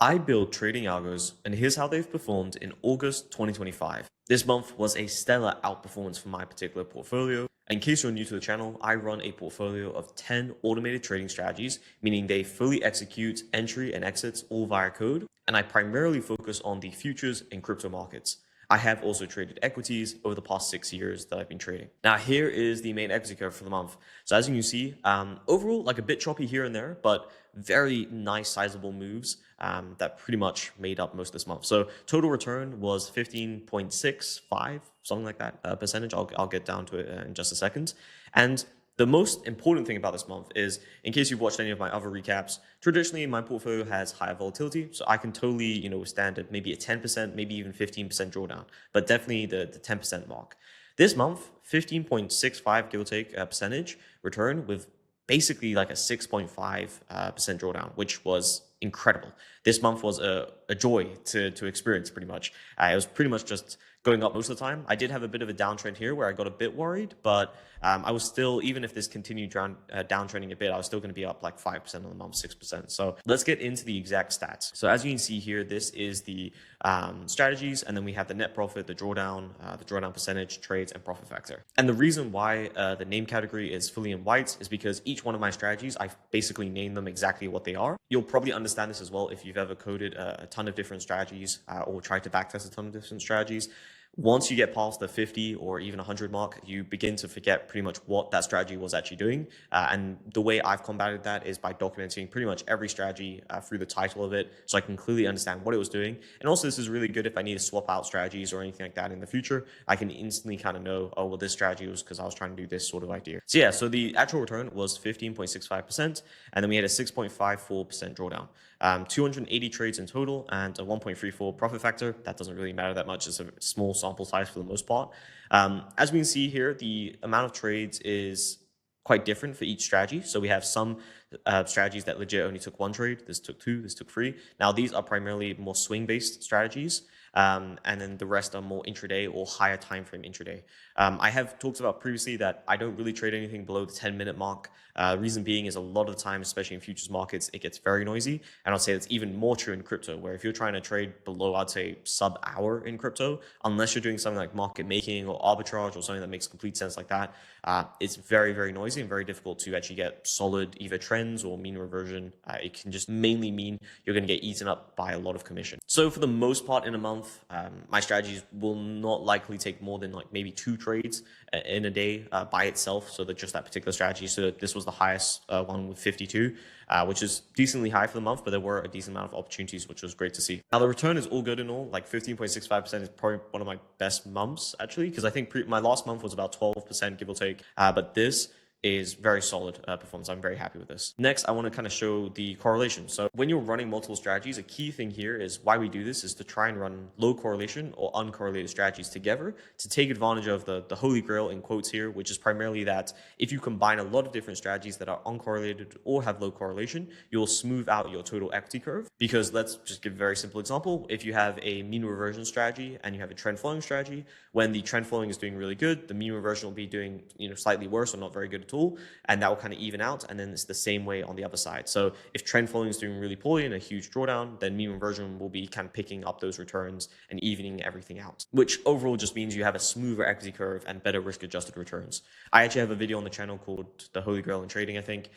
I build trading algos, and here's how they've performed in August 2025. This month was a stellar outperformance for my particular portfolio. In case you're new to the channel, I run a portfolio of 10 automated trading strategies, meaning they fully execute entry and exits all via code, and I primarily focus on the futures and crypto markets. I have also traded equities over the past 6 years that I've been trading. Now, here is the main equity curve for the month. So as you can see, overall, like a bit choppy here and there, but very nice sizable moves that pretty much made up most of this month. So total return was 15.65, something like that, percentage. I'll get down to it in just a second. And the most important thing about this month is, in case you've watched any of my other recaps, traditionally my portfolio has higher volatility, so I can totally, withstand maybe a 10%, maybe even 15% drawdown, but definitely the 10% mark. This month, 15.65 give or take percentage return with basically like a 6.5% drawdown, which was incredible. This month was a joy to experience pretty much. It was pretty much just going up most of the time. I did have a bit of a downtrend here where I got a bit worried, but I was still, even if this continued downtrending a bit, I was still going to be up like 5% on the month, 6%. So let's get into the exact stats. So as you can see here, this is the strategies, and then we have the net profit, the drawdown percentage, trades, and profit factor. And the reason why the name category is fully in white is because each one of my strategies, I've basically named them exactly what they are. You'll probably understand this as well if you've ever coded a ton of different strategies or tried to backtest a ton of different strategies. Once you get past the 50 or even 100 mark, you begin to forget pretty much what that strategy was actually doing. And the way I've combated that is by documenting pretty much every strategy through the title of it, so I can clearly understand what it was doing. And also, this is really good if I need to swap out strategies or anything like that in the future. I can instantly kind of know, oh, well, this strategy was because I was trying to do this sort of idea. So yeah, so the actual return was 15.65%, and then we had a 6.54% drawdown. 280 trades in total and a 1.34 profit factor. That doesn't really matter that much. It's a small sample size for the most part. As we can see here, the amount of trades is quite different for each strategy. So we have some strategies that legit only took one trade. This took two, this took three. Now these are primarily more swing-based strategies. And then the rest are more intraday or higher time frame intraday. I have talked about previously that I don't really trade anything below the 10-minute mark. Reason being is a lot of the time, especially in futures markets, it gets very noisy. And I'll say it's even more true in crypto, where if you're trying to trade below, I'd say sub-hour in crypto, unless you're doing something like market making or arbitrage or something that makes complete sense like that, it's very, very noisy and very difficult to actually get solid either trends or mean reversion. It can just mainly mean you're going to get eaten up by a lot of commission. So for the most part in a month, my strategies will not likely take more than like maybe 2 trades in a day by itself. So that just that particular strategy. So this was the highest one with 52, which is decently high for the month, but there were a decent amount of opportunities, which was great to see. Now the return is all good and all. Like 15.65% is probably one of my best months actually, because I think my last month was about 12% give or take, but this is very solid performance. I'm very happy with this. Next, I want to kind of show the correlation. So when you're running multiple strategies, a key thing here is why we do this is to try and run low correlation or uncorrelated strategies together to take advantage of the holy grail in quotes here, which is primarily that if you combine a lot of different strategies that are uncorrelated or have low correlation, you'll smooth out your total equity curve. Because let's just give a very simple example. If you have a mean reversion strategy and you have a trend following strategy, when the trend following is doing really good, the mean reversion will be doing slightly worse or not very good at all, and that will kind of even out. And then it's the same way on the other side. So if trend following is doing really poorly and a huge drawdown, then mean reversion will be kind of picking up those returns and evening everything out, which overall just means you have a smoother equity curve and better risk adjusted returns. I actually have a video on the channel called The Holy Grail in Trading, I think.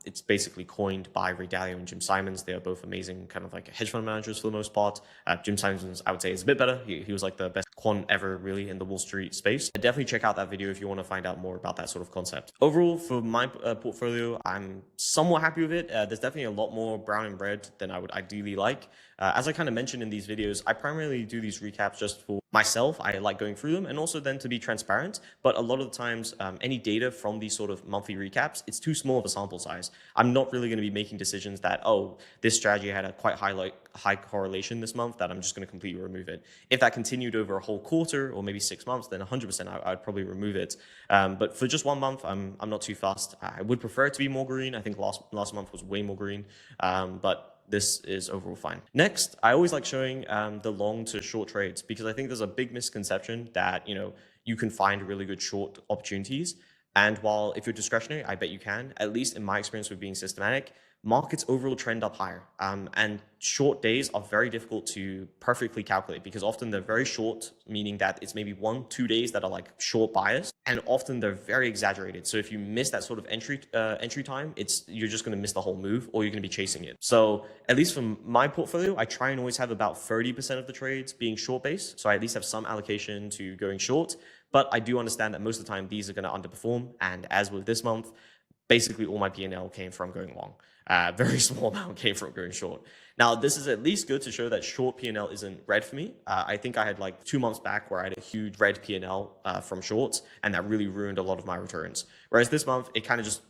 It's basically coined by Ray Dalio and Jim Simons. They are both amazing kind of like hedge fund managers for the most part. Jim Simons, I would say, is a bit better. He was like the best quant ever really in the Wall Street space. Definitely check out that video if you want to find out more about that sort of concept. Overall, for my portfolio, I'm somewhat happy with it. There's definitely a lot more brown and red than I would ideally like. As I kind of mentioned in these videos, I primarily do these recaps just for myself. I like going through them and also then to be transparent. But a lot of the times, any data from these sort of monthly recaps, it's too small of a sample size. I'm not really going to be making decisions that, oh, this strategy had a quite high correlation this month that I'm just going to completely remove it. If that continued over a whole quarter or maybe 6 months, then 100% I'd probably remove it. But for just 1 month, I'm not too fast. I would prefer it to be more green. I think last month was way more green, but this is overall fine. Next, I always like showing the long to short trades because I think there's a big misconception that you can find really good short opportunities. And while if you're discretionary, I bet you can, at least in my experience with being systematic, markets overall trend up higher. And short days are very difficult to perfectly calculate because often they're very short, meaning that it's maybe 1, 2 days that are like short bias, and often they're very exaggerated. So if you miss that sort of entry time, you're just going to miss the whole move, or you're going to be chasing it. So at least from my portfolio, I try and always have about 30% of the trades being short base. So I at least have some allocation to going short. But I do understand that most of the time these are going to underperform. And as with this month, basically all my P&L came from going long. Very small amount came from going short. Now, this is at least good to show that short P&L isn't red for me. I think I had like 2 months back where I had a huge red P&L from shorts, and that really ruined a lot of my returns. Whereas this month, it kind of just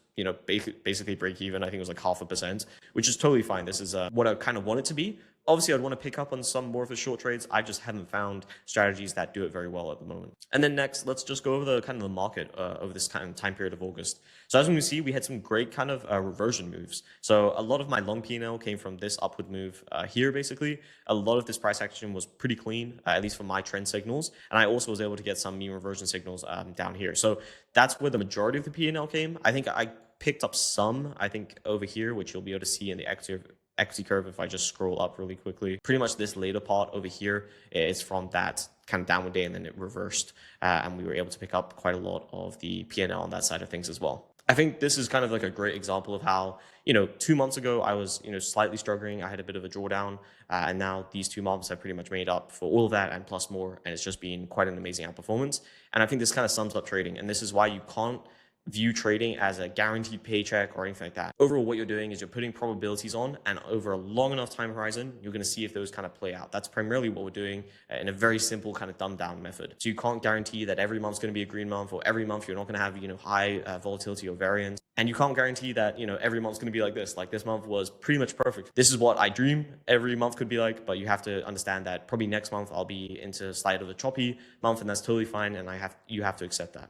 basically break even. I think it was like 0.5%, which is totally fine. This is what I kind of want it to be. Obviously, I'd want to pick up on some more of the short trades. I just haven't found strategies that do it very well at the moment. And then next, let's just go over the kind of the market over this kind of time period of August. So as we can see, we had some great kind of reversion moves. So a lot of my long P&L came from this upward move here, basically. A lot of this price action was pretty clean, at least for my trend signals. And I also was able to get some mean reversion signals down here. So that's where the majority of the P&L came. I think I picked up some, I think, over here, which you'll be able to see in the equity curve if I just scroll up really quickly. Pretty much this later part over here is from that kind of downward day, and then it reversed, and we were able to pick up quite a lot of the P&L on that side of things as well. I think this is kind of like a great example of how, 2 months ago I was, slightly struggling. I had a bit of a drawdown, and now these 2 months have pretty much made up for all of that and plus more, and it's just been quite an amazing outperformance. And I think this kind of sums up trading, and this is why you can't view trading as a guaranteed paycheck or anything like that. Overall, what you're doing is you're putting probabilities on, and over a long enough time horizon, you're going to see if those kind of play out. That's primarily what we're doing in a very simple kind of dumbed down method. So you can't guarantee that every month's going to be a green month, or every month you're not going to have, high volatility or variance. And you can't guarantee that, every month's going to be like this. Like this month was pretty much perfect. This is what I dream every month could be like, but you have to understand that probably next month I'll be into slight of a choppy month, and that's totally fine. And you have to accept that.